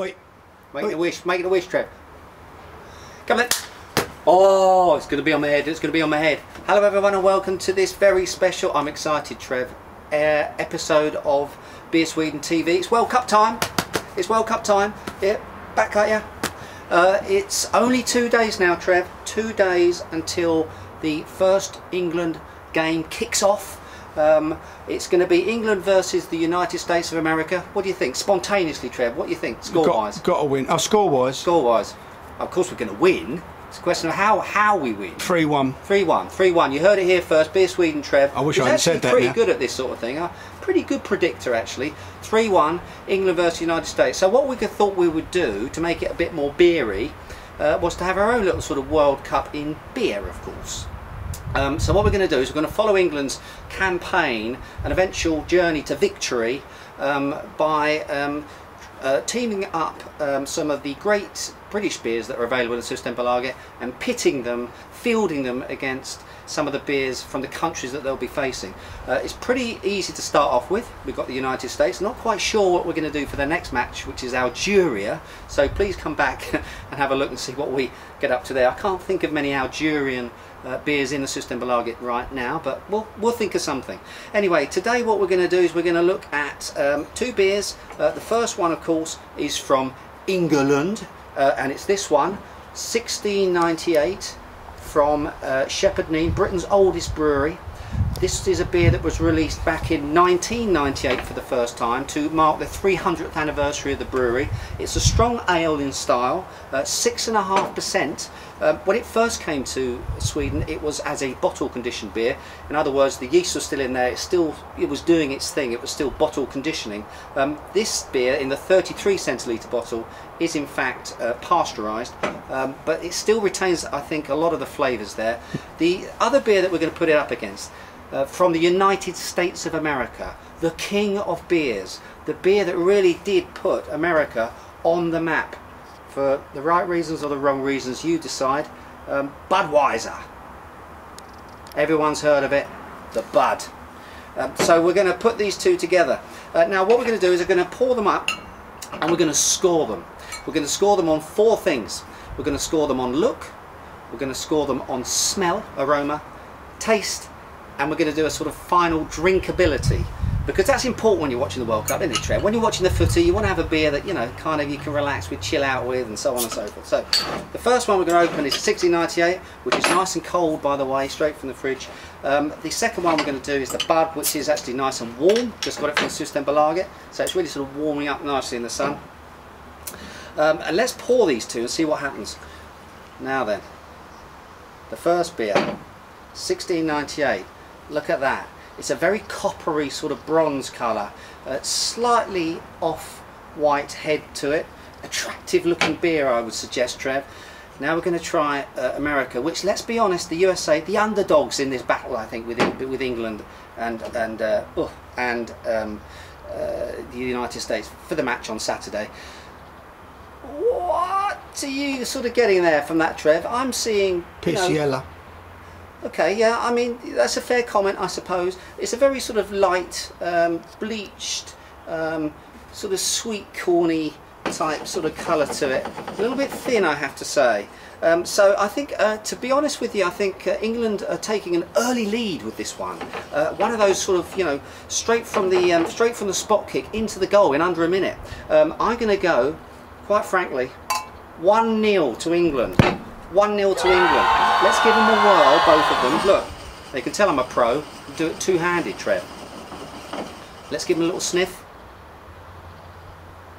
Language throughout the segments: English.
Wait. Make it a wish, Trev. Come on. Oh, it's going to be on my head. It's going to be on my head. Hello everyone and welcome to this very special, I'm excited Trev, episode of Beer Sweden TV. It's World Cup time. It's World Cup time. Yeah, back at ya. It's only 2 days now, Trev. 2 days until the first England game kicks off. It's going to be England versus the United States of America. What do you think? Spontaneously, Trev, what do you think? Score-wise? Got to win. Oh, score-wise? Score-wise. Of course we're going to win. It's a question of how we win. 3-1. 3-1. 3-1. You heard it here first. Beer Sweden, Trev. I wish I hadn't said that. Pretty good at this sort of thing. Pretty good predictor, actually. 3-1, England versus United States. So what we thought we would do to make it a bit more beery was to have our own little sort of World Cup in beer, of course. So what we're going to do is we're going to follow England's campaign, an eventual journey to victory, by teaming up some of the great British beers that are available in Systembolaget and pitting them, fielding them against some of the beers from the countries that they'll be facing. It's pretty easy to start off with. We've got the United States. Not quite sure what we're going to do for the next match, which is Algeria. So please come back and have a look and see what we get up to there. I can't think of many Algerian beers in the Systembolaget right now, but we'll think of something. Anyway, today what we're going to do is we're going to look at two beers. The first one, of course, is from England, and it's this one, 1698, from Shepherd Neame, Britain's oldest brewery. This is a beer that was released back in 1998 for the first time to mark the 300th anniversary of the brewery. It's a strong ale in style, 6.5%. When it first came to Sweden, it was as a bottle conditioned beer. In other words, the yeast was still in there. It was doing its thing. It was still bottle conditioning. This beer in the 33 centilitre bottle is in fact pasteurised, but it still retains, I think, a lot of the flavours there. The other beer that we're going to put it up against, from the United States of America, the king of beers, the beer that really did put America on the map. For the right reasons or the wrong reasons, you decide. Budweiser. Everyone's heard of it, the Bud. So we're going to put these two together. Now what we're going to do is we're going to pour them up and we're going to score them. We're going to score them on four things. We're going to score them on look, we're going to score them on smell, aroma, taste, and we're going to do a sort of final drinkability. Because that's important when you're watching the World Cup, isn't it, Trev? When you're watching the footy, you want to have a beer that, you know, kind of you can relax with, chill out with, and so on and so forth. So, the first one we're going to open is 1698, which is nice and cold, by the way, straight from the fridge. The second one we're going to do is the Bud, which is actually nice and warm. Just got it from the Systembolaget, so it's really sort of warming up nicely in the sun. And let's pour these two and see what happens. Now then, the first beer, 1698. Look at that. It's a very coppery sort of bronze colour, slightly off-white head to it. Attractive looking beer, I would suggest, Trev. Now we're going to try America, which, let's be honest, the USA, the underdogs in this battle, I think, with England and the United States for the match on Saturday. What are you sort of getting there from that, Trev? I'm seeing... Piss yellow. Okay, yeah, I mean, that's a fair comment, I suppose. It's a very sort of light, bleached, sort of sweet, corny type sort of colour to it. A little bit thin, I have to say. So I think, to be honest with you, I think England are taking an early lead with this one. One of those sort of, you know, straight from the spot kick into the goal in under a minute. I'm going to go, quite frankly, 1-0 to England. 1-0 to England. Let's give them a whirl, both of them. Look, they can tell I'm a pro. Do it two-handed, Trev. Let's give them a little sniff.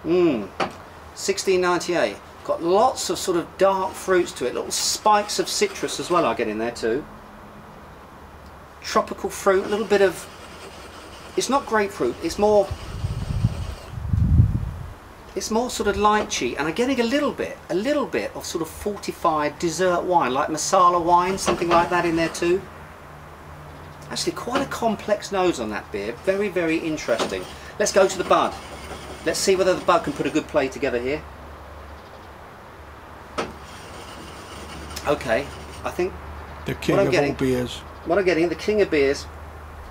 1698. Got lots of sort of dark fruits to it. Little spikes of citrus as well I get in there too. Tropical fruit, a little bit of... It's not grapefruit, it's more sort of lychee, and I'm getting a little bit of sort of fortified dessert wine, like masala wine, something like that in there too. Actually, quite a complex nose on that beer. Very, very interesting. Let's go to the Bud. Let's see whether the Bud can put a good play together here. Okay, I think the king of all beers. What I'm getting, the king of beers,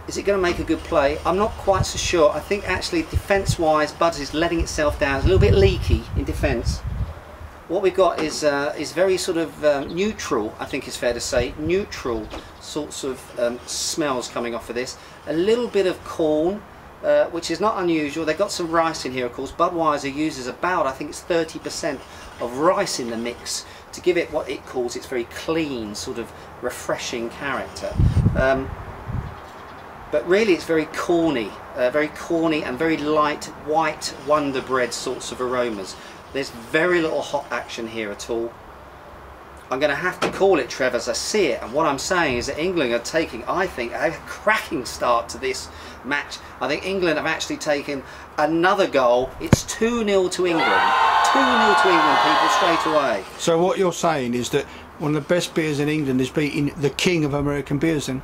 Is it going to make a good play? I'm not quite so sure. I think actually defence-wise, Bud's is letting itself down. It's a little bit leaky in defence. What we've got is very sort of neutral, I think it's fair to say, neutral sorts of smells coming off of this. A little bit of corn, which is not unusual. They've got some rice in here, of course. Budweiser uses about, I think it's 30% of rice in the mix to give it what it calls its very clean, sort of refreshing character. But really it's very corny and very light white Wonder Bread sorts of aromas. There's very little hop action here at all. I'm going to have to call it, Trev, as I see it, and what I'm saying is that England are taking, I think, a cracking start to this match. I think England have actually taken another goal. It's 2-0 to England. 2-0 to England, people, straight away. So what you're saying is that one of the best beers in England is beating the king of American beers then?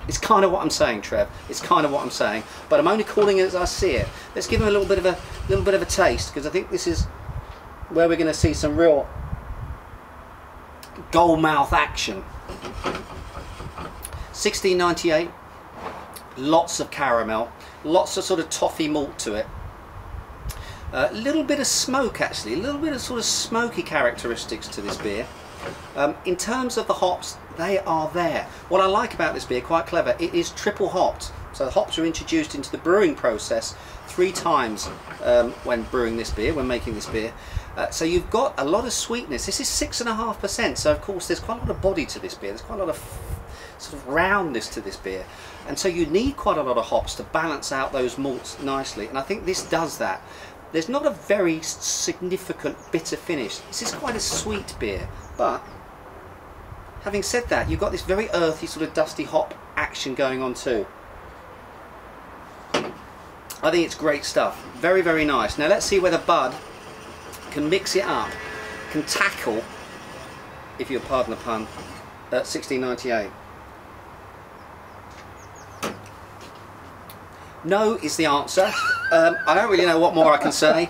It's kind of what I'm saying, Trev. It's kind of what I'm saying, but I'm only calling it as I see it. Let's give them a little bit of a taste, because I think this is where we're going to see some real goal mouth action. 1698, lots of caramel, lots of sort of toffee malt to it. A little bit of smoke actually, a little bit of sort of smoky characteristics to this beer. In terms of the hops, they are there. What I like about this beer, quite clever, it is triple hopped. So the hops are introduced into the brewing process 3 times when brewing this beer, when making this beer. So you've got a lot of sweetness. This is 6.5%, so of course there's quite a lot of body to this beer. There's quite a lot of sort of roundness to this beer. And so you need quite a lot of hops to balance out those malts nicely. And I think this does that. There's not a very significant bitter finish. This is quite a sweet beer, but having said that, you've got this very earthy sort of dusty hop action going on too. I think it's great stuff. Very, very nice. Now let's see whether Bud can mix it up, can tackle, if you'll pardon the pun, 1698. No is the answer. I don't really know what more I can say.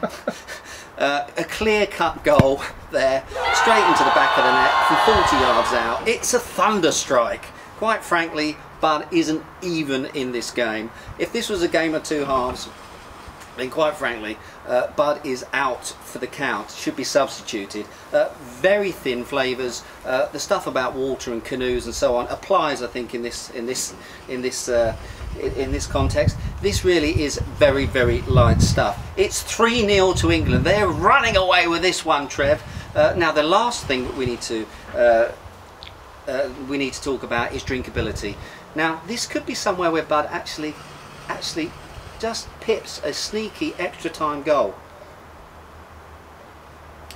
A clear-cut goal there, straight into the back of the net from 40 yards out. It's a thunderstrike. Quite frankly, Bud isn't even in this game. If this was a game of 2 halves, then quite frankly, Bud is out for the count. Should be substituted. Very thin flavours. The stuff about water and canoes and so on applies, I think, in this context. This really is very, very light stuff. It's 3-0 to England. They're running away with this one, Trev. Now the last thing that we need to talk about is drinkability. Now this could be somewhere where Bud actually just pips a sneaky extra time goal.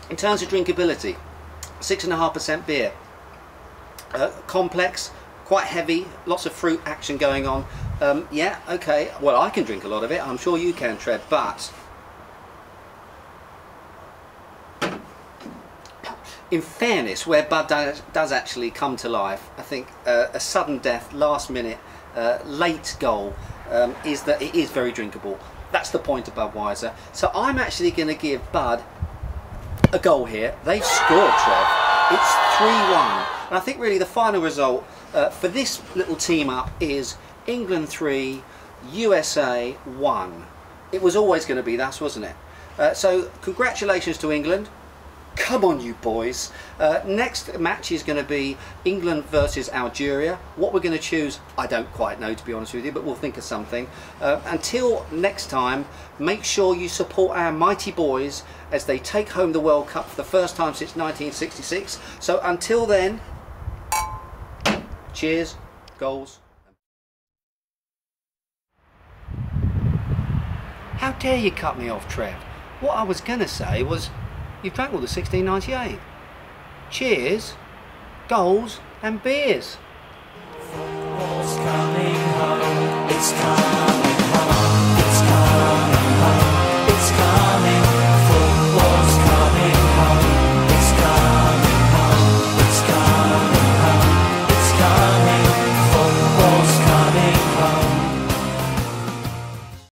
In terms of drinkability, 6.5% beer, complex, quite heavy, lots of fruit action going on. Yeah, okay, well I can drink a lot of it, I'm sure you can, Trev, but in fairness, where Bud does actually come to life, I think a sudden death, last minute, late goal is that it is very drinkable. That's the point of Budweiser. So I'm actually going to give Bud a goal here. They've scored, Trev. It's 3-1. And I think really the final result for this little team up is England 3, USA 1. It was always going to be that, wasn't it? So congratulations to England. Come on, you boys. Next match is going to be England versus Algeria. What we're going to choose, I don't quite know, to be honest with you, but we'll think of something. Until next time, make sure you support our mighty boys as they take home the World Cup for the first time since 1966. So until then, cheers, goals. How dare you cut me off, Trev? What I was going to say was, you've drank all the 1698. Cheers, goals and beers. Football's coming home, it's time.